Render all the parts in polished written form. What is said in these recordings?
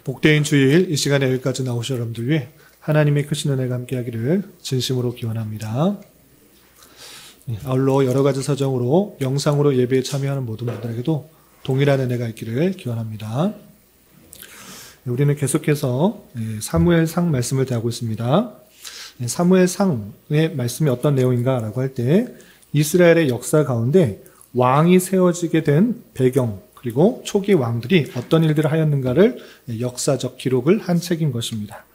복되인 주일 이 시간에 여기까지 나오신 여러분들 위해 하나님의 크신 은혜가 함께하기를 진심으로 기원합니다. 아울러 여러 가지 사정으로 영상으로 예배에 참여하는 모든 분들에게도 동일한 은혜가 있기를 기원합니다. 우리는 계속해서 사무엘상 말씀을 대하고 있습니다. 사무엘상의 말씀이 어떤 내용인가라고 할 때 이스라엘의 역사 가운데 왕이 세워지게 된 배경 그리고 초기 왕들이 어떤 일들을 하였는가를 역사적 기록을 한 책인 것입니다.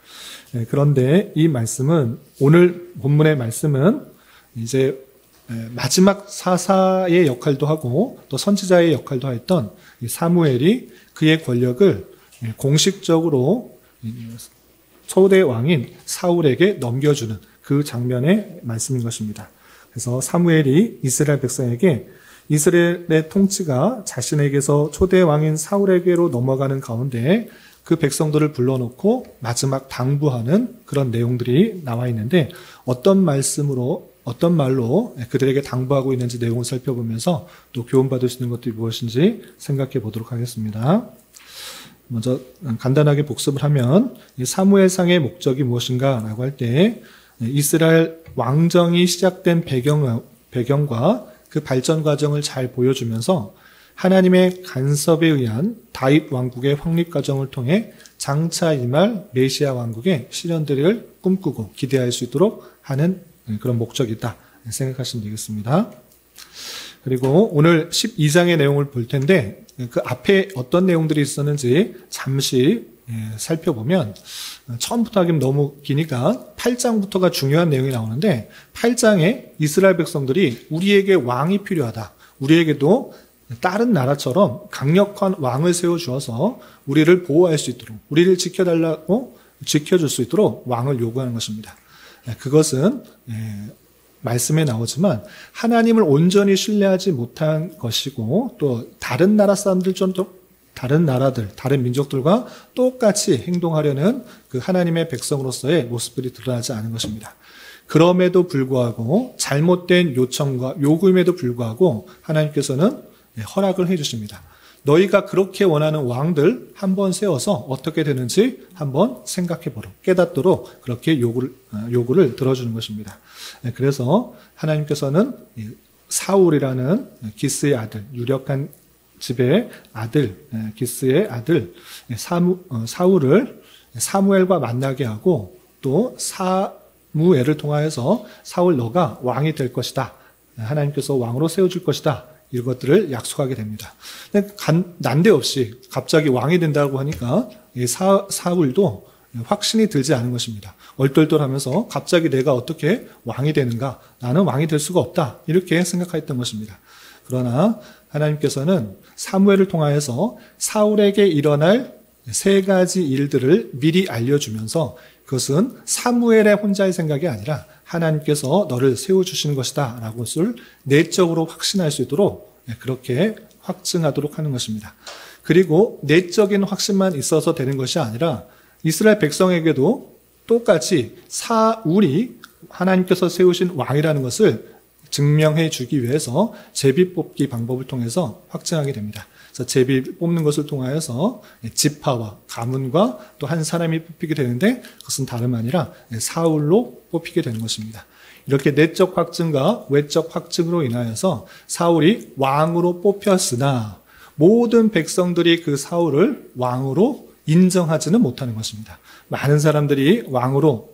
그런데 이 말씀은 오늘 본문의 말씀은 이제 마지막 사사의 역할도 하고 또 선지자의 역할도 하였던 사무엘이 그의 권력을 공식적으로 초대 왕인 사울에게 넘겨주는 그 장면의 말씀인 것입니다. 그래서 사무엘이 이스라엘 백성에게 이스라엘의 통치가 자신에게서 초대 왕인 사울에게로 넘어가는 가운데 그 백성들을 불러놓고 마지막 당부하는 그런 내용들이 나와 있는데 어떤 말로 그들에게 당부하고 있는지 내용을 살펴보면서 또 교훈받을 수 있는 것들이 무엇인지 생각해 보도록 하겠습니다. 먼저 간단하게 복습을 하면 사무엘상의 목적이 무엇인가라고 할 때 이스라엘 왕정이 시작된 배경과 그 발전 과정을 잘 보여주면서 하나님의 간섭에 의한 다윗 왕국의 확립 과정을 통해 장차 임할 메시아 왕국의 실현들을 꿈꾸고 기대할 수 있도록 하는 그런 목적이다 생각하시면 되겠습니다. 그리고 오늘 12장의 내용을 볼 텐데 그 앞에 어떤 내용들이 있었는지 잠시 살펴보면 처음부터 하기는 너무 기니까 8장부터가 중요한 내용이 나오는데 8장에 이스라엘 백성들이 우리에게 왕이 필요하다. 우리에게도 다른 나라처럼 강력한 왕을 세워주어서 우리를 보호할 수 있도록 우리를 지켜줄 수 있도록 왕을 요구하는 것입니다. 그것은 말씀에 나오지만 하나님을 온전히 신뢰하지 못한 것이고 또 다른 나라 사람들 다른 나라들, 다른 민족들과 똑같이 행동하려는 그 하나님의 백성으로서의 모습들이 드러나지 않은 것입니다. 그럼에도 불구하고 잘못된 요청과 요구임에도 불구하고 하나님께서는 허락을 해주십니다. 너희가 그렇게 원하는 왕들 한번 세워서 어떻게 되는지 한번 생각해보도록 깨닫도록 그렇게 요구를 들어주는 것입니다. 그래서 하나님께서는 사울이라는 기스의 아들, 유력한 집의 아들, 기스의 아들 사울을 사무엘과 만나게 하고 또 사무엘을 통하여서 사울 너가 왕이 될 것이다. 하나님께서 왕으로 세워줄 것이다. 이것들을 약속하게 됩니다. 난데없이 갑자기 왕이 된다고 하니까 사울도 확신이 들지 않은 것입니다. 얼떨떨하면서 갑자기 내가 어떻게 왕이 되는가? 나는 왕이 될 수가 없다. 이렇게 생각했던 것입니다. 그러나 하나님께서는 사무엘을 통하여서 사울에게 일어날 세 가지 일들을 미리 알려주면서 그것은 사무엘의 혼자의 생각이 아니라 하나님께서 너를 세워주시는 것이다 라고 것을 내적으로 확신할 수 있도록 그렇게 확증하도록 하는 것입니다. 그리고 내적인 확신만 있어서 되는 것이 아니라 이스라엘 백성에게도 똑같이 사울이 하나님께서 세우신 왕이라는 것을 증명해 주기 위해서 제비 뽑기 방법을 통해서 확증하게 됩니다. 그래서 제비 뽑는 것을 통하여서 지파와 가문과 또 한 사람이 뽑히게 되는데 그것은 다름 아니라 사울로 뽑히게 되는 것입니다. 이렇게 내적 확증과 외적 확증으로 인하여서 사울이 왕으로 뽑혔으나 모든 백성들이 그 사울을 왕으로 인정하지는 못하는 것입니다. 많은 사람들이 왕으로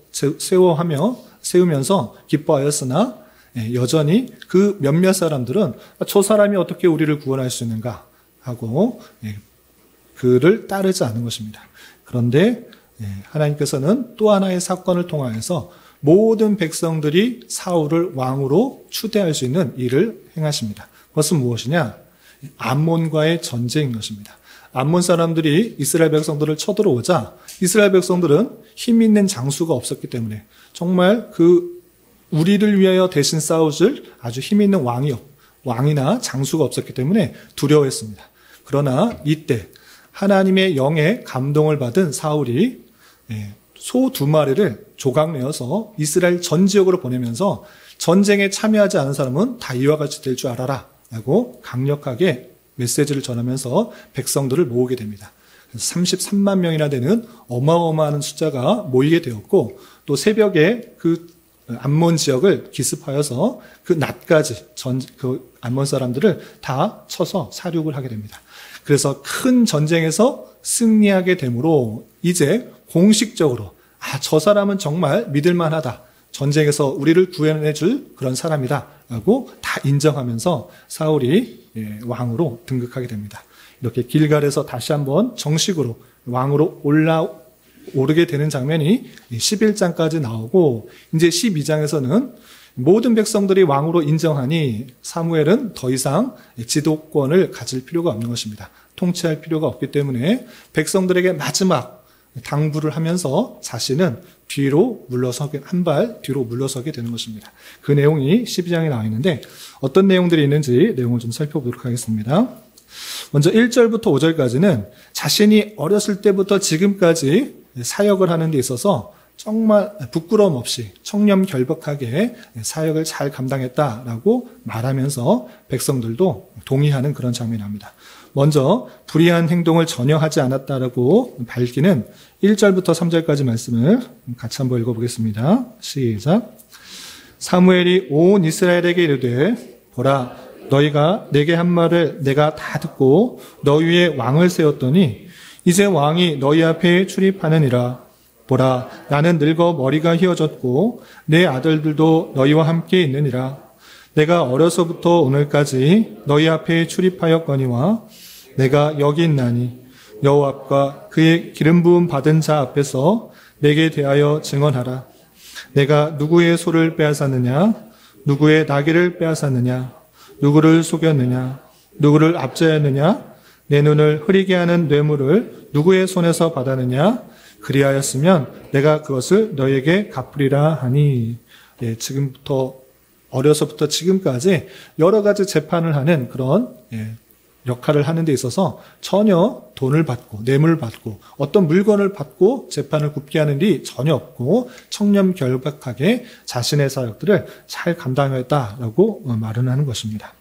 세우면서 기뻐하였으나 여전히 그 몇몇 사람들은 저 사람이 어떻게 우리를 구원할 수 있는가 하고 그를 따르지 않는 것입니다. 그런데 하나님께서는 또 하나의 사건을 통하여서 모든 백성들이 사울을 왕으로 추대할 수 있는 일을 행하십니다. 그것은 무엇이냐? 암몬과의 전쟁인 것입니다. 암몬 사람들이 이스라엘 백성들을 쳐들어오자 이스라엘 백성들은 힘 있는 장수가 없었기 때문에 정말 우리를 위하여 대신 싸우실 아주 힘 있는 왕이나 장수가 없었기 때문에 두려워했습니다. 그러나 이때 하나님의 영의 감동을 받은 사울이 소 2마리를 조각내어서 이스라엘 전 지역으로 보내면서 전쟁에 참여하지 않은 사람은 다 이와 같이 될 줄 알아라 라고 강력하게 메시지를 전하면서 백성들을 모으게 됩니다. 33만 명이나 되는 어마어마한 숫자가 모이게 되었고, 또 새벽에 그 암몬 지역을 기습하여서 그 낮까지 그 암몬 사람들을 다 쳐서 사륙을 하게 됩니다. 그래서 큰 전쟁에서 승리하게 되므로 이제 공식적으로 저 사람은 정말 믿을만하다. 전쟁에서 우리를 구해내줄 그런 사람이다. 라고 다 인정하면서 사울이 왕으로 등극하게 됩니다. 이렇게 길갈에서 다시 한번 정식으로 왕으로 오르게 되는 장면이 11장까지 나오고, 이제 12장에서는 모든 백성들이 왕으로 인정하니 사무엘은 더 이상 지도권을 가질 필요가 없는 것입니다. 통치할 필요가 없기 때문에 백성들에게 마지막 당부를 하면서 자신은 한 발 뒤로 물러서게 되는 것입니다. 그 내용이 12장에 나와 있는데 어떤 내용들이 있는지 내용을 좀 살펴보도록 하겠습니다. 먼저 1절부터 5절까지는 자신이 어렸을 때부터 지금까지 사역을 하는 데 있어서 정말 부끄러움 없이 청렴결박하게 사역을 잘 감당했다라고 말하면서 백성들도 동의하는 그런 장면이 나옵니다. 먼저 불의한 행동을 전혀 하지 않았다라고 밝히는 1절부터 3절까지 말씀을 같이 한번 읽어보겠습니다. 시작. 사무엘이 온 이스라엘에게 이르되 보라, 너희가 내게 한 말을 내가 다 듣고 너 위에 왕을 세웠더니 이제 왕이 너희 앞에 출입하느니라. 보라, 나는 늙어 머리가 휘어졌고 내 아들들도 너희와 함께 있느니라. 내가 어려서부터 오늘까지 너희 앞에 출입하였거니와 내가 여기 있나니 여호와과 그의 기름 부음 받은 자 앞에서 내게 대하여 증언하라. 내가 누구의 소를 빼앗았느냐, 누구의 나귀를 빼앗았느냐, 누구를 속였느냐, 누구를 압제하였느냐, 내 눈을 흐리게 하는 뇌물을 누구의 손에서 받았느냐, 그리하였으면 내가 그것을 너에게 갚으리라 하니. 지금부터 어려서부터 지금까지 여러 가지 재판을 하는 그런 역할을 하는 데 있어서 전혀 돈을 받고 뇌물을 받고 어떤 물건을 받고 재판을 굽게 하는 일이 전혀 없고 청렴결박하게 자신의 사역들을 잘 감당했다라고 말을 하는 것입니다.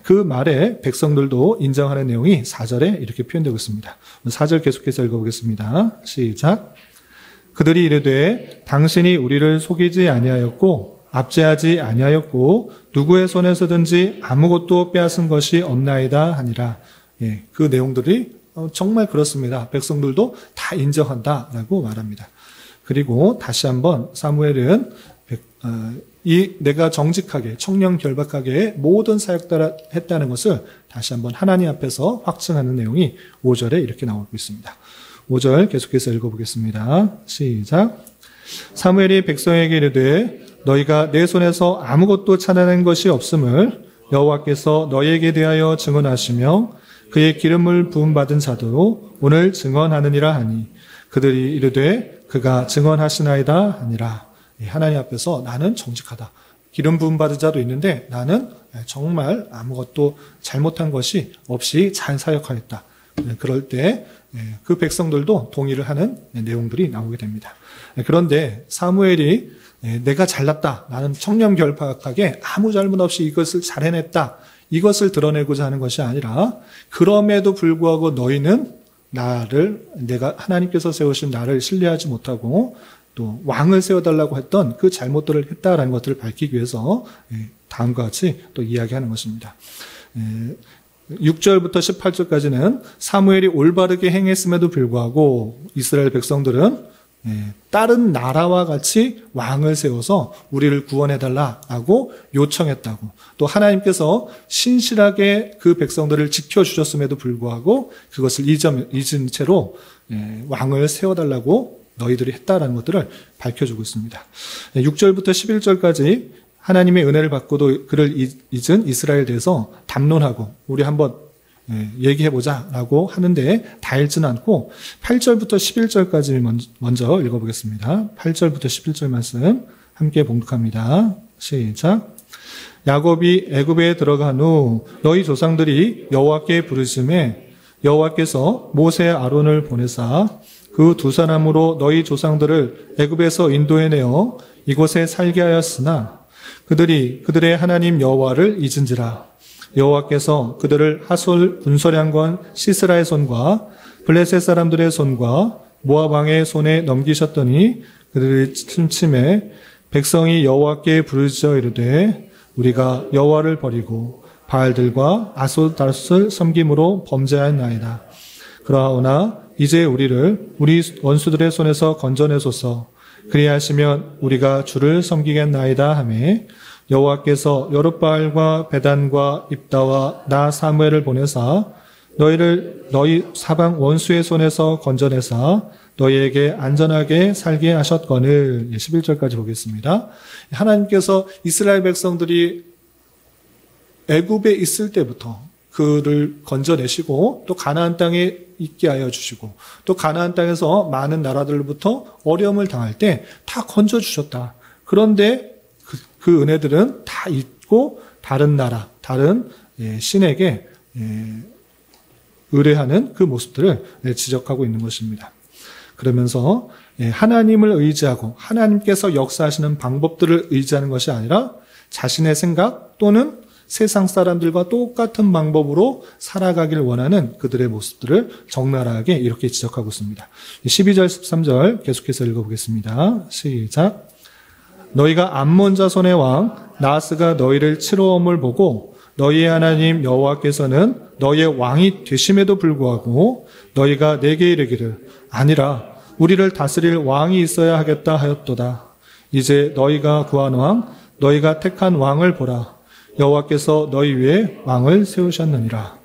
그 말에 백성들도 인정하는 내용이 4절에 이렇게 표현되고 있습니다. 4절 계속해서 읽어보겠습니다. 시작. 그들이 이르되 당신이 우리를 속이지 아니하였고 압제하지 아니하였고 누구의 손에서든지 아무것도 빼앗은 것이 없나이다 하니라. 그 내용들이 정말 그렇습니다. 백성들도 다 인정한다라고 말합니다. 그리고 다시 한번 사무엘은 내가 정직하게 청렴결박하게 모든 사역들을 했다는 것을 다시 한번 하나님 앞에서 확증하는 내용이 5절에 이렇게 나오고 있습니다. 5절 계속해서 읽어보겠습니다. 시작. 사무엘이 백성에게 이르되 너희가 내 손에서 아무것도 찾아낸 것이 없음을 여호와께서 너희에게 대하여 증언하시며 그의 기름을 부음받은 자도 오늘 증언하느니라 하니 그들이 이르되 그가 증언하시나이다 하니라. 하나님 앞에서 나는 정직하다. 기름 부음받은 자도 있는데 나는 정말 아무것도 잘못한 것이 없이 잘 사역하였다. 그럴 때 그 백성들도 동의를 하는 내용들이 나오게 됩니다. 그런데 사무엘이 내가 잘났다. 나는 청렴결박하게 아무 잘못 없이 이것을 잘 해냈다. 이것을 드러내고자 하는 것이 아니라 그럼에도 불구하고 너희는 내가 하나님께서 세우신 나를 신뢰하지 못하고 또 왕을 세워달라고 했던 그 잘못들을 했다라는 것들을 밝히기 위해서 다음과 같이 또 이야기하는 것입니다. 6절부터 18절까지는 사무엘이 올바르게 행했음에도 불구하고 이스라엘 백성들은 다른 나라와 같이 왕을 세워서 우리를 구원해달라고 요청했다고, 또 하나님께서 신실하게 그 백성들을 지켜주셨음에도 불구하고 그것을 잊은 채로 왕을 세워달라고 너희들이 했다라는 것들을 밝혀주고 있습니다. 6절부터 11절까지 하나님의 은혜를 받고도 그를 잊은 이스라엘에 대해서 담론하고 우리 한번 얘기해보자라고 하는데 다 읽지는 않고 8절부터 11절까지 먼저 읽어보겠습니다. 8절부터 11절 말씀 함께 봉독합니다. 시작. 야곱이 애굽에 들어간 후 너희 조상들이 여호와께 부르심에 여호와께서 모세 아론을 보내사 그 두 사람으로 너희 조상들을 애굽에서 인도해내어 이곳에 살게 하였으나 그들이 그들의 하나님 여호와를 잊은지라. 여호와께서 그들을 하솔 군소량권 시스라의 손과 블레셋 사람들의 손과 모압 왕의 손에 넘기셨더니 그들의 침침에 백성이 여호와께 부르짖어 이르되 우리가 여호와를 버리고 바알들과 아스타롯을 섬김으로 범죄하였나이다. 그러하오나 이제 우리를 우리 원수들의 손에서 건져내소서. 그리하시면 우리가 주를 섬기겠나이다 하매 여호와께서 여룻바알과 베단과 입다와 나 사무엘을 보내사 너희를 너희 사방 원수의 손에서 건져내사 너희에게 안전하게 살게 하셨거늘. 11절까지 보겠습니다. 하나님께서 이스라엘 백성들이 애굽에 있을 때부터 그를 건져내시고 또 가나안 땅에 있게 하여 주시고 또 가나안 땅에서 많은 나라들로부터 어려움을 당할 때 다 건져주셨다. 그런데 그 은혜들은 다 잊고 다른 나라, 다른 신에게 의뢰하는 그 모습들을 지적하고 있는 것입니다. 그러면서 하나님을 의지하고 하나님께서 역사하시는 방법들을 의지하는 것이 아니라 자신의 생각 또는 세상 사람들과 똑같은 방법으로 살아가길 원하는 그들의 모습들을 적나라하게 이렇게 지적하고 있습니다. 12절, 13절 계속해서 읽어보겠습니다. 시작. 너희가 암몬 자손의 왕 나하스가 너희를 치러옴을 보고 너희의 하나님 여호와께서는 너희의 왕이 되심에도 불구하고 너희가 내게 이르기를 아니라 우리를 다스릴 왕이 있어야 하겠다 하였도다. 이제 너희가 구한 왕 너희가 택한 왕을 보라. 여호와께서 너희 위에 왕을 세우셨느니라.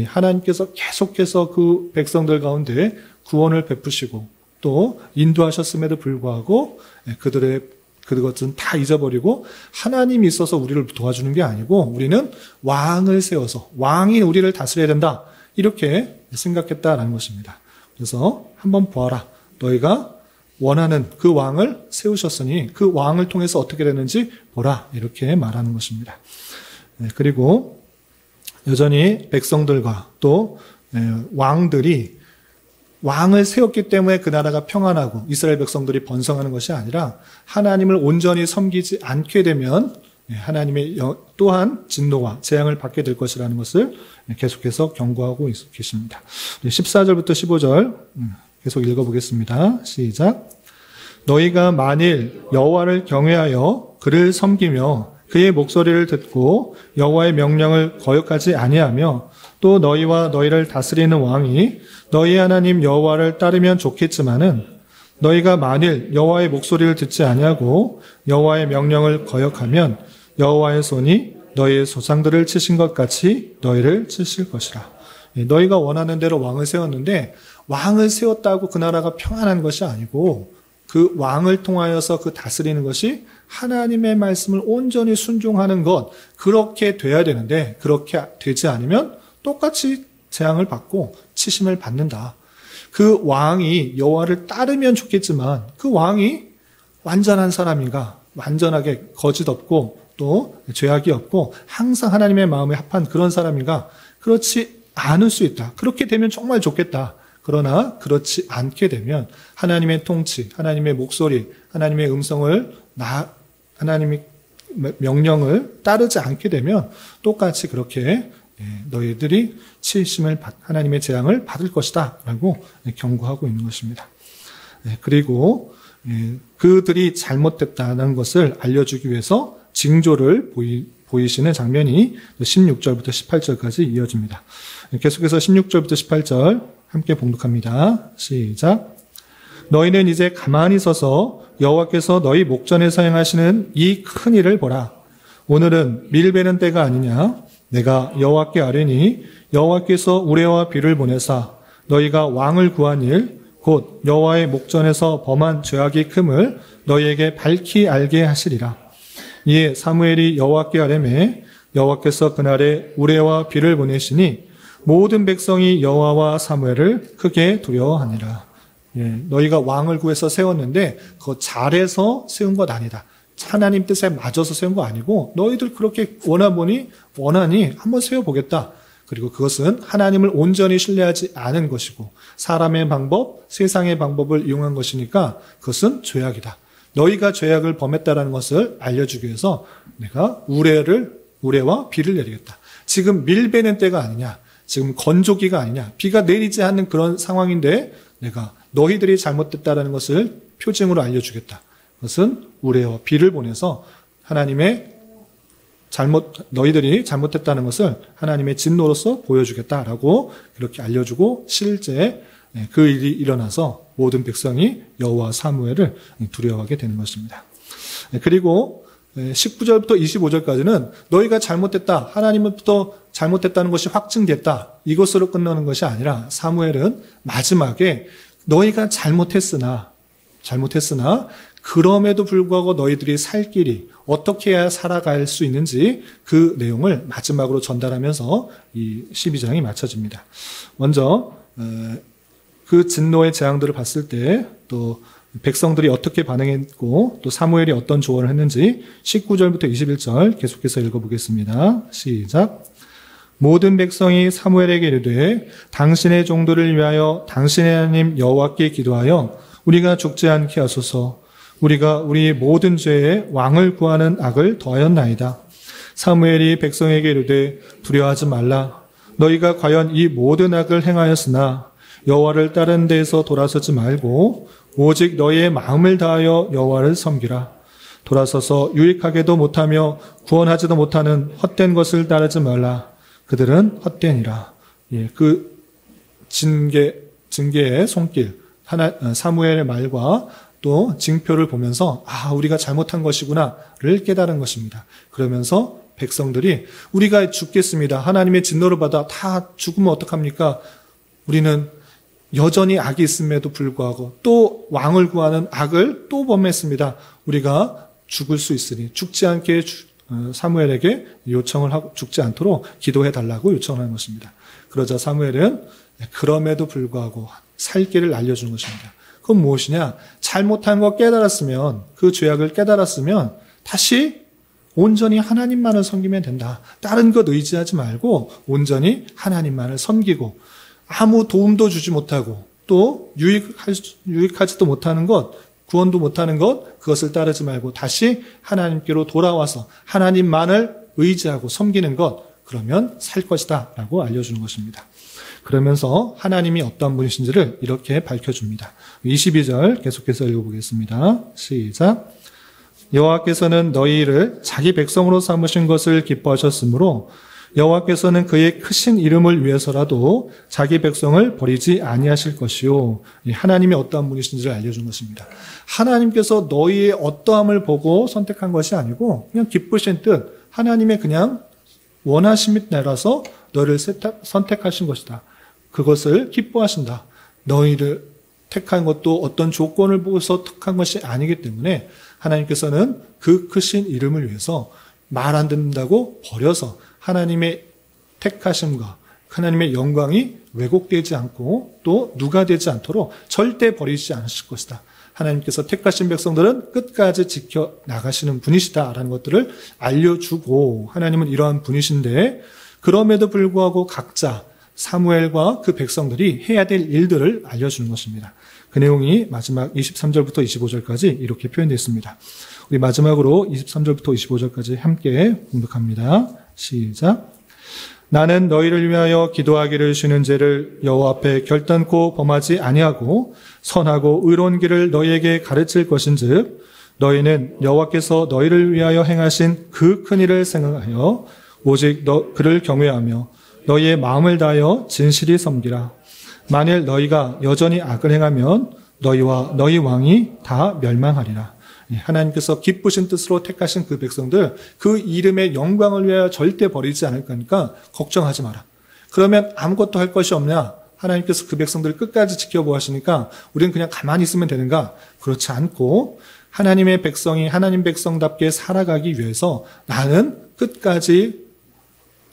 하나님께서 계속해서 그 백성들 가운데 구원을 베푸시고 또 인도하셨음에도 불구하고 그것은 다 잊어버리고 하나님이 있어서 우리를 도와주는 게 아니고 우리는 왕을 세워서 왕이 우리를 다스려야 된다. 이렇게 생각했다라는 것입니다. 그래서 한번 보아라. 너희가 원하는 그 왕을 세우셨으니 그 왕을 통해서 어떻게 되는지 보라. 이렇게 말하는 것입니다. 그리고 여전히 백성들과 또 왕들이 왕을 세웠기 때문에 그 나라가 평안하고 이스라엘 백성들이 번성하는 것이 아니라 하나님을 온전히 섬기지 않게 되면 하나님의 또한 진노와 재앙을 받게 될 것이라는 것을 계속해서 경고하고 계십니다. 14절부터 15절 계속 읽어보겠습니다. 시작. 너희가 만일 여호와를 경외하여 그를 섬기며 그의 목소리를 듣고 여호와의 명령을 거역하지 아니하며 또 너희와 너희를 다스리는 왕이 너희 하나님 여호와를 따르면 좋겠지만은 너희가 만일 여호와의 목소리를 듣지 아니하고 여호와의 명령을 거역하면 여호와의 손이 너희의 조상들을 치신 것 같이 너희를 치실 것이라. 너희가 원하는 대로 왕을 세웠는데 왕을 세웠다고 그 나라가 평안한 것이 아니고 그 왕을 통하여서 그 다스리는 것이 하나님의 말씀을 온전히 순종하는 것, 그렇게 돼야 되는데 그렇게 되지 않으면 똑같이 재앙을 받고 치심을 받는다. 그 왕이 여호와를 따르면 좋겠지만 그 왕이 완전한 사람인가, 완전하게 거짓 없고 또 죄악이 없고 항상 하나님의 마음에 합한 그런 사람인가, 그렇지 않을 수 있다. 그렇게 되면 정말 좋겠다. 그러나 그렇지 않게 되면 하나님의 통치, 하나님의 목소리, 하나님의 음성을 하나님의 명령을 따르지 않게 되면 똑같이 그렇게 너희들이 치심을 하나님의 재앙을 받을 것이다 라고 경고하고 있는 것입니다. 그리고 그들이 잘못됐다는 것을 알려주기 위해서 징조를 보이시는 장면이 16절부터 18절까지 이어집니다. 계속해서 16절부터 18절 함께 봉독합니다. 시작. 너희는 이제 가만히 서서 여호와께서 너희 목전에서 행하시는 이 큰 일을 보라. 오늘은 밀 베는 때가 아니냐. 내가 여호와께 아뢰니 여호와께서 우레와 비를 보내사 너희가 왕을 구한 일 곧 여호와의 목전에서 범한 죄악이 큼을 너희에게 밝히 알게 하시리라. 이에 사무엘이 여호와께 아뢰매 여호와께서 그날에 우레와 비를 보내시니 모든 백성이 여호와와 사무엘을 크게 두려워하니라. 너희가 왕을 구해서 세웠는데 그거 잘해서 세운 것 아니다. 하나님 뜻에 맞아서 세운 거 아니고 너희들 그렇게 원하니 한번 세워보겠다. 그리고 그것은 하나님을 온전히 신뢰하지 않은 것이고 사람의 방법, 세상의 방법을 이용한 것이니까 그것은 죄악이다. 너희가 죄악을 범했다라는 것을 알려주기 위해서 내가 우레와 비를 내리겠다. 지금 밀 베는 때가 아니냐. 지금 건조기가 아니냐. 비가 내리지 않는 그런 상황인데 내가 너희들이 잘못됐다라는 것을 표징으로 알려주겠다. 그것은 우레와 비를 보내서 너희들이 잘못됐다는 것을 하나님의 진노로서 보여주겠다라고 그렇게 알려주고 실제 그 일이 일어나서 모든 백성이 여호와 사무엘을 두려워하게 되는 것입니다. 그리고 19절부터 25절까지는 너희가 잘못됐다, 하나님으로부터 잘못됐다는 것이 확증됐다, 이것으로 끝나는 것이 아니라 사무엘은 마지막에 너희가 잘못했으나 그럼에도 불구하고 너희들이 살 길이 어떻게 해야 살아갈 수 있는지 그 내용을 마지막으로 전달하면서 이 12장이 마쳐집니다. 먼저 그 진노의 재앙들을 봤을 때 또 백성들이 어떻게 반응했고 또 사무엘이 어떤 조언을 했는지 19절부터 21절 계속해서 읽어보겠습니다. 시작. 모든 백성이 사무엘에게 이르되 당신의 종들을 위하여 당신의 하나님 여호와께 기도하여 우리가 죽지 않게 하소서. 우리가 우리의 모든 죄에 왕을 구하는 악을 더하였나이다. 사무엘이 백성에게 이르되 두려워하지 말라. 너희가 과연 이 모든 악을 행하였으나 여호와를 다른 데에서 돌아서지 말고 오직 너희의 마음을 다하여 여호와를 섬기라. 돌아서서 유익하게도 못하며 구원하지도 못하는 헛된 것을 따르지 말라. 그들은 헛되니라. 그 징계의 손길, 사무엘의 말과 또 징표를 보면서 우리가 잘못한 것이구나를 깨달은 것입니다. 그러면서 백성들이 우리가 죽겠습니다. 하나님의 진노를 받아 다 죽으면 어떡합니까? 우리는 여전히 악이 있음에도 불구하고 또 왕을 구하는 악을 또 범했습니다. 우리가 죽을 수 있으니 죽지 않게 사무엘에게 요청을 하고 죽지 않도록 기도해 달라고 요청하는 것입니다. 그러자 사무엘은 그럼에도 불구하고 살 길을 알려주는 것입니다. 그건 무엇이냐? 잘못한 거 깨달았으면, 그 죄악을 깨달았으면 다시 온전히 하나님만을 섬기면 된다. 다른 것 의지하지 말고 온전히 하나님만을 섬기고 아무 도움도 주지 못하고 또 유익하지도 못하는 것, 구원도 못하는 것, 그것을 따르지 말고 다시 하나님께로 돌아와서 하나님만을 의지하고 섬기는 것, 그러면 살 것이다 라고 알려주는 것입니다. 그러면서 하나님이 어떤 분이신지를 이렇게 밝혀줍니다. 22절 계속해서 읽어보겠습니다. 시작. 여호와께서는 너희를 자기 백성으로 삼으신 것을 기뻐하셨으므로 여호와께서는 그의 크신 이름을 위해서라도 자기 백성을 버리지 아니하실 것이요. 하나님이 어떠한 분이신지를 알려준 것입니다. 하나님께서 너희의 어떠함을 보고 선택한 것이 아니고 그냥 기쁘신 뜻, 하나님의 그냥 원하심이 따라서 너희를 선택하신 것이다. 그것을 기뻐하신다. 너희를 택한 것도 어떤 조건을 보고서 택한 것이 아니기 때문에 하나님께서는 그 크신 이름을 위해서 말 안 듣는다고 버려서 하나님의 택하심과 하나님의 영광이 왜곡되지 않고 또 누가되지 않도록 절대 버리지 않으실 것이다. 하나님께서 택하신 백성들은 끝까지 지켜나가시는 분이시다라는 것들을 알려주고 하나님은 이러한 분이신데 그럼에도 불구하고 각자 사무엘과 그 백성들이 해야 될 일들을 알려주는 것입니다. 그 내용이 마지막 23절부터 25절까지 이렇게 표현되어 있습니다. 우리 마지막으로 23절부터 25절까지 함께 공독합니다. 시작. 나는 너희를 위하여 기도하기를 쉬는 죄를 여호와 앞에 결단코 범하지 아니하고 선하고 의로운 길을 너희에게 가르칠 것인즉 너희는 여호와께서 너희를 위하여 행하신 그 큰 일을 생각하여 오직 그를 경외하며 너희의 마음을 다하여 진실히 섬기라. 만일 너희가 여전히 악을 행하면 너희와 너희 왕이 다 멸망하리라. 하나님께서 기쁘신 뜻으로 택하신 그 백성들, 그 이름의 영광을 위하여 절대 버리지 않을 거니까 걱정하지 마라. 그러면 아무것도 할 것이 없냐? 하나님께서 그 백성들을 끝까지 지켜보아 하시니까 우리는 그냥 가만히 있으면 되는가? 그렇지 않고 하나님의 백성이 하나님 백성답게 살아가기 위해서 나는 끝까지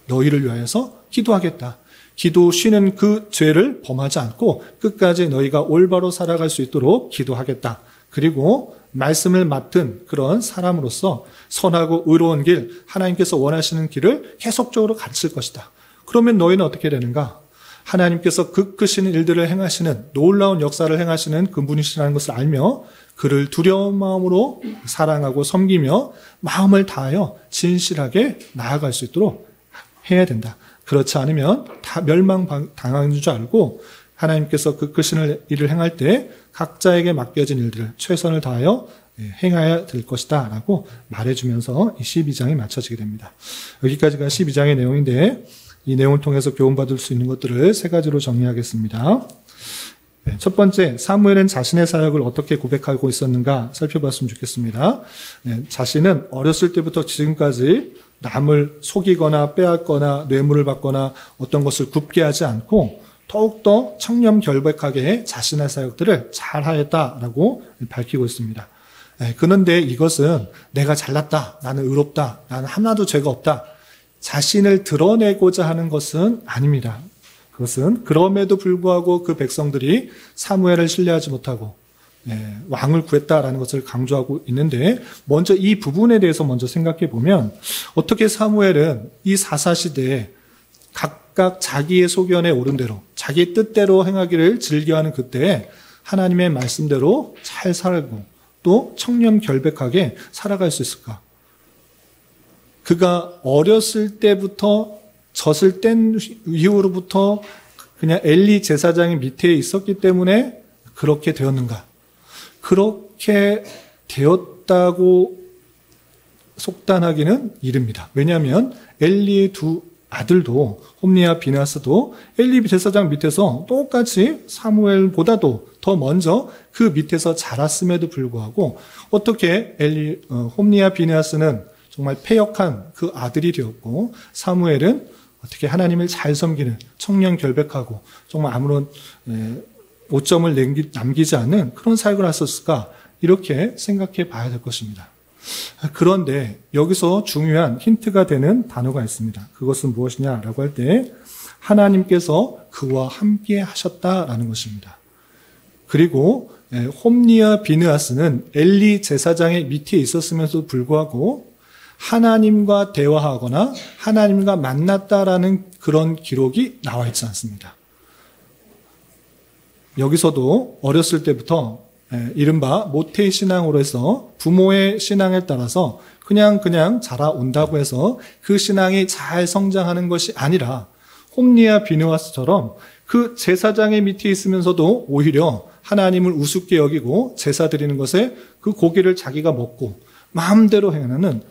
너희를 위하여서 기도하겠다. 기도 쉬는 그 죄를 범하지 않고 끝까지 너희가 올바로 살아갈 수 있도록 기도하겠다. 그리고 말씀을 맡은 그런 사람으로서 선하고 의로운 길, 하나님께서 원하시는 길을 계속적으로 가르칠 것이다. 그러면 너희는 어떻게 되는가? 하나님께서 그 크신 일들을 행하시는 놀라운 역사를 행하시는 그분이시라는 것을 알며 그를 두려운 마음으로 사랑하고 섬기며 마음을 다하여 진실하게 나아갈 수 있도록 해야 된다. 그렇지 않으면 다 멸망당하는 줄 알고 하나님께서 그 크신 일을 행할 때 각자에게 맡겨진 일들을 최선을 다하여 행해야 될 것이다 라고 말해주면서 이 12장이 마쳐지게 됩니다. 여기까지가 12장의 내용인데 이 내용을 통해서 교훈받을 수 있는 것들을 세 가지로 정리하겠습니다. 첫 번째, 사무엘은 자신의 사역을 어떻게 고백하고 있었는가 살펴봤으면 좋겠습니다. 자신은 어렸을 때부터 지금까지 남을 속이거나 빼앗거나 뇌물을 받거나 어떤 것을 굽게 하지 않고 더욱더 청렴결백하게 자신의 사역들을 잘하였다라고 밝히고 있습니다. 그런데 이것은 내가 잘났다, 나는 의롭다, 나는 하나도 죄가 없다, 자신을 드러내고자 하는 것은 아닙니다. 그것은 그럼에도 불구하고 그 백성들이 사무엘을 신뢰하지 못하고 왕을 구했다라는 것을 강조하고 있는데, 먼저 이 부분에 대해서 먼저 생각해 보면 어떻게 사무엘은 이 사사시대에 각각 자기의 소견에 오른 대로 자기 뜻대로 행하기를 즐겨하는 그때에 하나님의 말씀대로 잘 살고 또 청렴결백하게 살아갈 수 있을까? 그가 어렸을 때부터 젖을 뗀 이후로부터 그냥 엘리 제사장의 밑에 있었기 때문에 그렇게 되었는가? 그렇게 되었다고 속단하기는 이릅니다. 왜냐하면 엘리의 두 아들도 홈리와 비나스도 엘리 제사장 밑에서 똑같이 사무엘보다도 더 먼저 그 밑에서 자랐음에도 불구하고 어떻게 홈리와 비나스는 정말 패역한 그 아들이 되었고 사무엘은 어떻게 하나님을 잘 섬기는 청렴결백하고 정말 아무런 오점을 남기지 않는 그런 사역을 했었을까? 이렇게 생각해 봐야 될 것입니다. 그런데 여기서 중요한 힌트가 되는 단어가 있습니다. 그것은 무엇이냐라고 할 때 하나님께서 그와 함께 하셨다라는 것입니다. 그리고 홈리와 비느하스는 엘리 제사장의 밑에 있었으면서도 불구하고 하나님과 대화하거나 하나님과 만났다라는 그런 기록이 나와 있지 않습니다. 여기서도 어렸을 때부터 이른바 모태 신앙으로 해서 부모의 신앙에 따라서 그냥 자라온다고 해서 그 신앙이 잘 성장하는 것이 아니라 홈리와 비느하스처럼 그 제사장의 밑에 있으면서도 오히려 하나님을 우습게 여기고 제사 드리는 것에 그 고기를 자기가 먹고 마음대로 행하는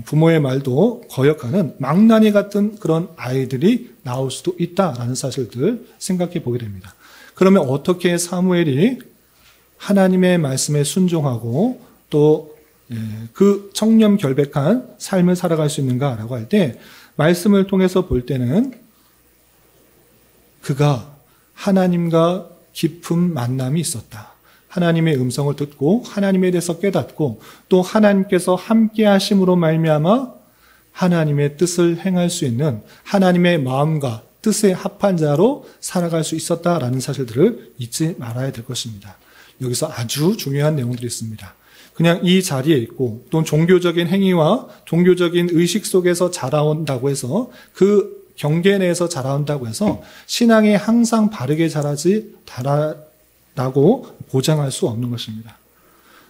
부모의 말도 거역하는 망나니 같은 그런 아이들이 나올 수도 있다라는 사실들 생각해 보게 됩니다. 그러면 어떻게 사무엘이 하나님의 말씀에 순종하고 또 그 청렴결백한 삶을 살아갈 수 있는가라고 할 때 말씀을 통해서 볼 때는 그가 하나님과 깊은 만남이 있었다. 하나님의 음성을 듣고 하나님에 대해서 깨닫고 또 하나님께서 함께 하심으로 말미암아 하나님의 뜻을 행할 수 있는 하나님의 마음과 뜻에 합한 자로 살아갈 수 있었다라는 사실들을 잊지 말아야 될 것입니다. 여기서 아주 중요한 내용들이 있습니다. 그냥 이 자리에 있고 또 종교적인 행위와 종교적인 의식 속에서 자라온다고 해서 그 경계 내에서 자라온다고 해서 신앙이 항상 바르게 자라고 보장할 수 없는 것입니다.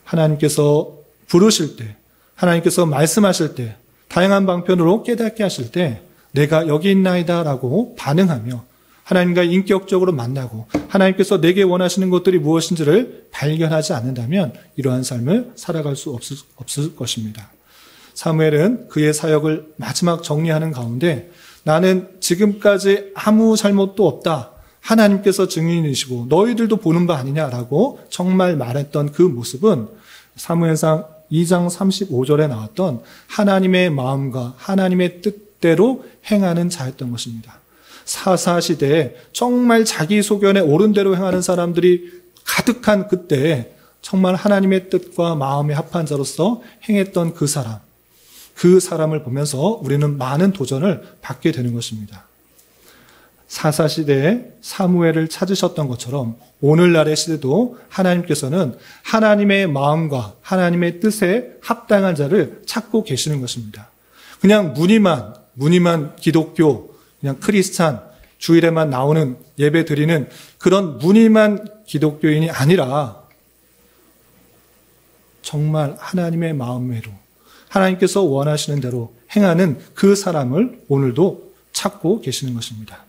하나님께서 부르실 때, 하나님께서 말씀하실 때, 다양한 방편으로 깨닫게 하실 때 내가 여기 있나이다라고 반응하며 하나님과 인격적으로 만나고 하나님께서 내게 원하시는 것들이 무엇인지를 발견하지 않는다면 이러한 삶을 살아갈 수 없을 것입니다. 사무엘은 그의 사역을 마지막 정리하는 가운데 나는 지금까지 아무 잘못도 없다. 하나님께서 증인이시고 너희들도 보는 바 아니냐라고 정말 말했던 그 모습은 사무엘상 2장 35절에 나왔던 하나님의 마음과 하나님의 뜻대로 행하는 자였던 것입니다. 사사시대에 정말 자기 소견에 옳은 대로 행하는 사람들이 가득한 그때에 정말 하나님의 뜻과 마음에 합한 자로서 행했던 그 사람을 보면서 우리는 많은 도전을 받게 되는 것입니다. 사사시대에 사무엘을 찾으셨던 것처럼 오늘날의 시대도 하나님께서는 하나님의 마음과 하나님의 뜻에 합당한 자를 찾고 계시는 것입니다. 그냥 무늬만 기독교, 그냥 크리스찬, 주일에만 나오는 예배 드리는 그런 무늬만 기독교인이 아니라 정말 하나님의 마음대로 하나님께서 원하시는 대로 행하는 그 사람을 오늘도 찾고 계시는 것입니다.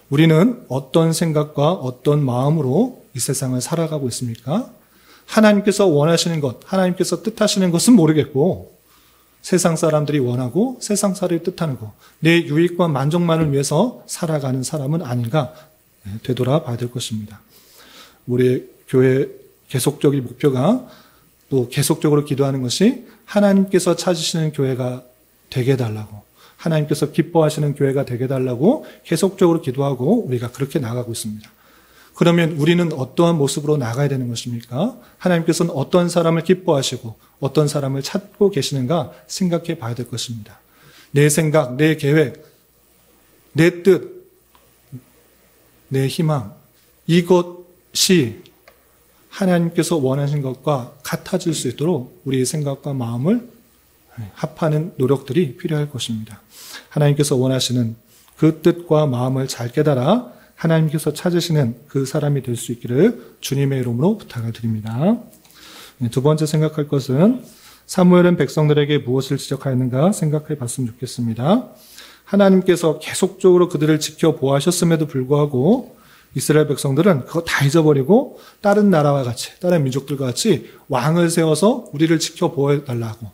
우리는 어떤 생각과 어떤 마음으로 이 세상을 살아가고 있습니까? 하나님께서 원하시는 것, 하나님께서 뜻하시는 것은 모르겠고 세상 사람들이 원하고 세상 사람들이 뜻하는 것, 내 유익과 만족만을 위해서 살아가는 사람은 아닌가 되돌아봐야 될 것입니다. 우리 교회 계속적인 목표가 또 계속적으로 기도하는 것이 하나님께서 찾으시는 교회가 되게 해달라고, 하나님께서 기뻐하시는 교회가 되게 해달라고 계속적으로 기도하고 우리가 그렇게 나가고 있습니다. 그러면 우리는 어떠한 모습으로 나가야 되는 것입니까? 하나님께서는 어떤 사람을 기뻐하시고 어떤 사람을 찾고 계시는가 생각해 봐야 될 것입니다. 내 생각, 내 계획, 내 뜻, 내 희망, 이것이 하나님께서 원하신 것과 같아질 수 있도록 우리의 생각과 마음을 합하는 노력들이 필요할 것입니다. 하나님께서 원하시는 그 뜻과 마음을 잘 깨달아 하나님께서 찾으시는 그 사람이 될 수 있기를 주님의 이름으로 부탁을 드립니다. 두 번째 생각할 것은 사무엘은 백성들에게 무엇을 지적하였는가 생각해 봤으면 좋겠습니다. 하나님께서 계속적으로 그들을 지켜보아하셨음에도 불구하고 이스라엘 백성들은 그거 다 잊어버리고 다른 나라와 같이, 다른 민족들과 같이 왕을 세워서 우리를 지켜보아달라고,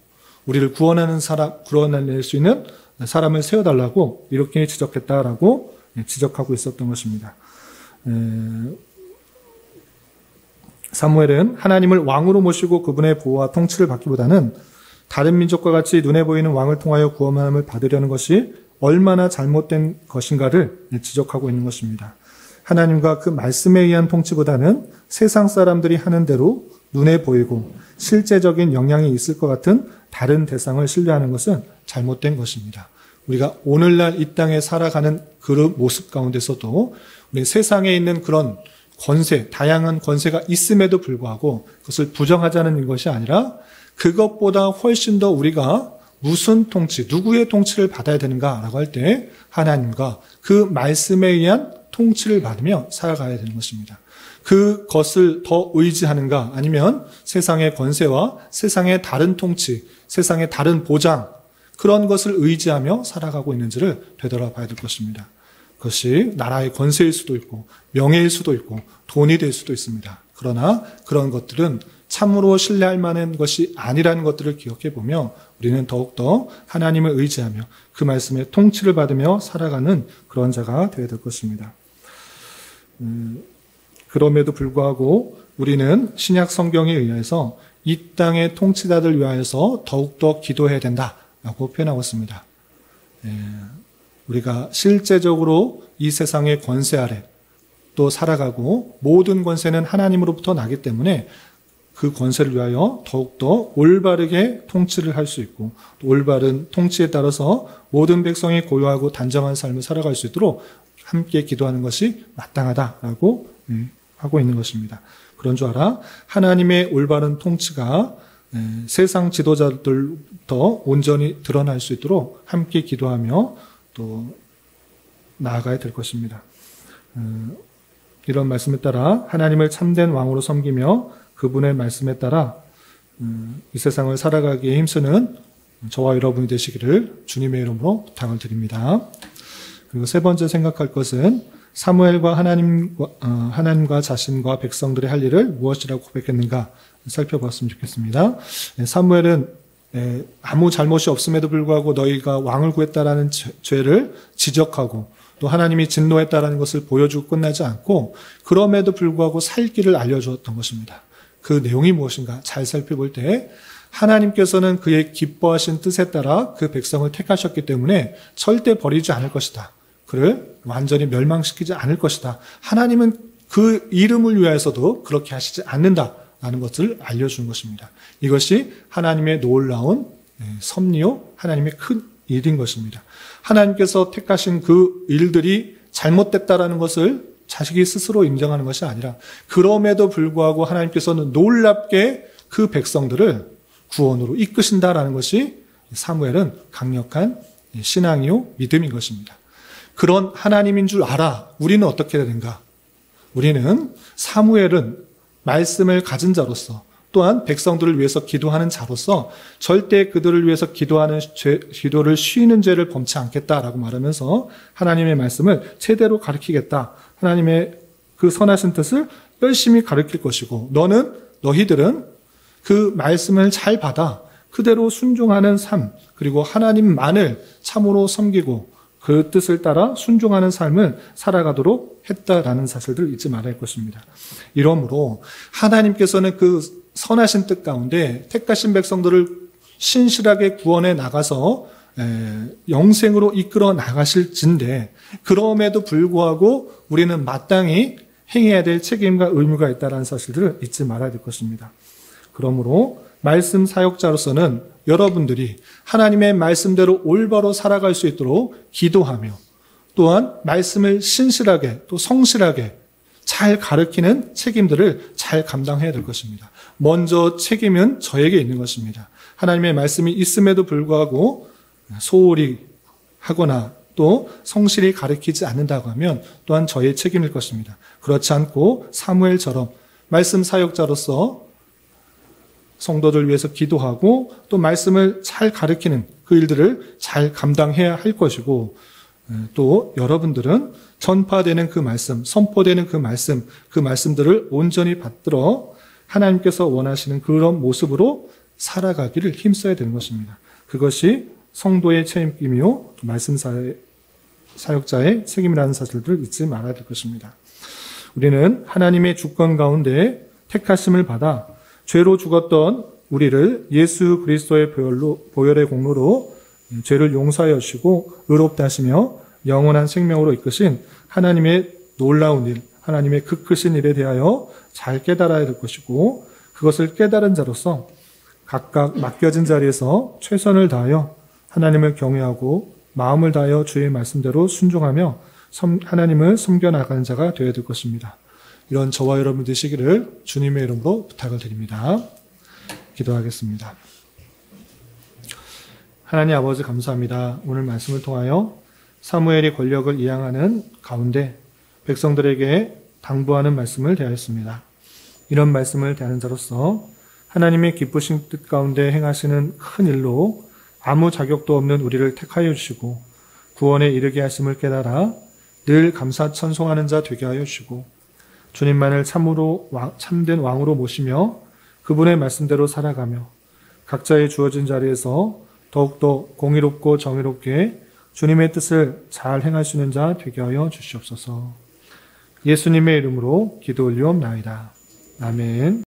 우리를 구원해낼 수 있는 사람을 세워달라고 이렇게 지적했다라고 지적하고 있었던 것입니다. 사무엘은 하나님을 왕으로 모시고 그분의 보호와 통치를 받기보다는 다른 민족과 같이 눈에 보이는 왕을 통하여 구원함을 받으려는 것이 얼마나 잘못된 것인가를 지적하고 있는 것입니다. 하나님과 그 말씀에 의한 통치보다는 세상 사람들이 하는 대로 눈에 보이고 실제적인 영향이 있을 것 같은 다른 대상을 신뢰하는 것은 잘못된 것입니다. 우리가 오늘날 이 땅에 살아가는 그 모습 가운데서도 우리 세상에 있는 그런 권세, 다양한 권세가 있음에도 불구하고 그것을 부정하자는 것이 아니라 그것보다 훨씬 더 우리가 무슨 통치, 누구의 통치를 받아야 되는가라고 할 때 하나님과 그 말씀에 의한 통치를 받으며 살아가야 되는 것입니다. 그것을 더 의지하는가 아니면 세상의 권세와 세상의 다른 통치, 세상의 다른 보장 그런 것을 의지하며 살아가고 있는지를 되돌아봐야 될 것입니다. 그것이 나라의 권세일 수도 있고 명예일 수도 있고 돈이 될 수도 있습니다. 그러나 그런 것들은 참으로 신뢰할 만한 것이 아니라는 것들을 기억해 보며 우리는 더욱더 하나님을 의지하며 그 말씀의 통치를 받으며 살아가는 그런 자가 되어야 될 것입니다. 그럼에도 불구하고 우리는 신약 성경에 의해서 이 땅의 통치자들 위하여서 더욱더 기도해야 된다라고 표현하고 있습니다. 우리가 실제적으로 이 세상의 권세 아래 또 살아가고 모든 권세는 하나님으로부터 나기 때문에 그 권세를 위하여 더욱더 올바르게 통치를 할 수 있고 또 올바른 통치에 따라서 모든 백성이 고요하고 단정한 삶을 살아갈 수 있도록 함께 기도하는 것이 마땅하다라고 하고 있는 것입니다. 그런 줄 알아 하나님의 올바른 통치가 세상 지도자들부터 온전히 드러날 수 있도록 함께 기도하며 또 나아가야 될 것입니다. 이런 말씀에 따라 하나님을 참된 왕으로 섬기며 그분의 말씀에 따라 이 세상을 살아가기에 힘쓰는 저와 여러분이 되시기를 주님의 이름으로 부탁을 드립니다. 그리고 세 번째 생각할 것은 사무엘과 하나님과 자신과 백성들의 할 일을 무엇이라고 고백했는가 살펴봤으면 좋겠습니다. 사무엘은 아무 잘못이 없음에도 불구하고 너희가 왕을 구했다라는 죄를 지적하고 또 하나님이 진노했다라는 것을 보여주고 끝나지 않고 그럼에도 불구하고 살 길을 알려주었던 것입니다. 그 내용이 무엇인가 잘 살펴볼 때 하나님께서는 그의 기뻐하신 뜻에 따라 그 백성을 택하셨기 때문에 절대 버리지 않을 것이다. 그를 완전히 멸망시키지 않을 것이다. 하나님은 그 이름을 위하여서도 그렇게 하시지 않는다라는 것을 알려준 것입니다. 이것이 하나님의 놀라운 섭리요, 하나님의 큰 일인 것입니다. 하나님께서 택하신 그 일들이 잘못됐다라는 것을 자식이 스스로 인정하는 것이 아니라 그럼에도 불구하고 하나님께서는 놀랍게 그 백성들을 구원으로 이끄신다라는 것이 사무엘은 강력한 신앙이요 믿음인 것입니다. 그런 하나님인 줄 알아. 우리는 어떻게 되는가? 우리는 사무엘은 말씀을 가진 자로서 또한 백성들을 위해서 기도하는 자로서 절대 그들을 위해서 기도를 쉬는 죄를 범치 않겠다라고 말하면서 하나님의 말씀을 제대로 가르치겠다. 하나님의 그 선하신 뜻을 열심히 가르칠 것이고 너희들은 그 말씀을 잘 받아 그대로 순종하는 삶, 그리고 하나님만을 참으로 섬기고 그 뜻을 따라 순종하는 삶을 살아가도록 했다라는 사실들을 잊지 말아야 할 것입니다. 이러므로 하나님께서는 그 선하신 뜻 가운데 택하신 백성들을 신실하게 구원해 나가서 영생으로 이끌어 나가실진데, 그럼에도 불구하고 우리는 마땅히 행해야 될 책임과 의무가 있다는 사실들을 잊지 말아야 될 것입니다. 그러므로 말씀 사역자로서는 여러분들이 하나님의 말씀대로 올바로 살아갈 수 있도록 기도하며, 또한 말씀을 신실하게 또 성실하게 잘 가르치는 책임들을 잘 감당해야 될 것입니다. 먼저 책임은 저에게 있는 것입니다. 하나님의 말씀이 있음에도 불구하고 소홀히 하거나 또 성실히 가르치지 않는다고 하면 또한 저의 책임일 것입니다. 그렇지 않고 사무엘처럼 말씀 사역자로서 성도들 위해서 기도하고 또 말씀을 잘 가르치는 그 일들을 잘 감당해야 할 것이고, 또 여러분들은 전파되는 그 말씀, 선포되는 그 말씀들을 온전히 받들어 하나님께서 원하시는 그런 모습으로 살아가기를 힘써야 되는 것입니다. 그것이 성도의 책임이요, 말씀 사역자의 책임이라는 사실들을 잊지 말아야 될 것입니다. 우리는 하나님의 주권 가운데 택하심을 받아 죄로 죽었던 우리를 예수 그리스도의 보혈의 공로로 죄를 용서하여 주시고 의롭다 하시며 영원한 생명으로 이끄신 하나님의 놀라운 일, 하나님의 그 크신 일에 대하여 잘 깨달아야 될 것이고, 그것을 깨달은 자로서 각각 맡겨진 자리에서 최선을 다하여 하나님을 경외하고 마음을 다하여 주의 말씀대로 순종하며 하나님을 섬겨나가는 자가 되어야 될 것입니다. 이런 저와 여러분 되시기를 주님의 이름으로 부탁을 드립니다. 기도하겠습니다. 하나님 아버지 감사합니다. 오늘 말씀을 통하여 사무엘이 권력을 이양하는 가운데 백성들에게 당부하는 말씀을 대하였습니다. 이런 말씀을 대하는 자로서 하나님의 기쁘신 뜻 가운데 행하시는 큰 일로 아무 자격도 없는 우리를 택하여 주시고 구원에 이르게 하심을 깨달아 늘 감사 찬송하는 자 되게 하여 주시고 주님만을 참으로 참된 왕으로 모시며 그분의 말씀대로 살아가며 각자의 주어진 자리에서 더욱더 공의롭고 정의롭게 주님의 뜻을 잘 행할 수 있는 자 되게 하여 주시옵소서. 예수님의 이름으로 기도 올리옵나이다. 아멘.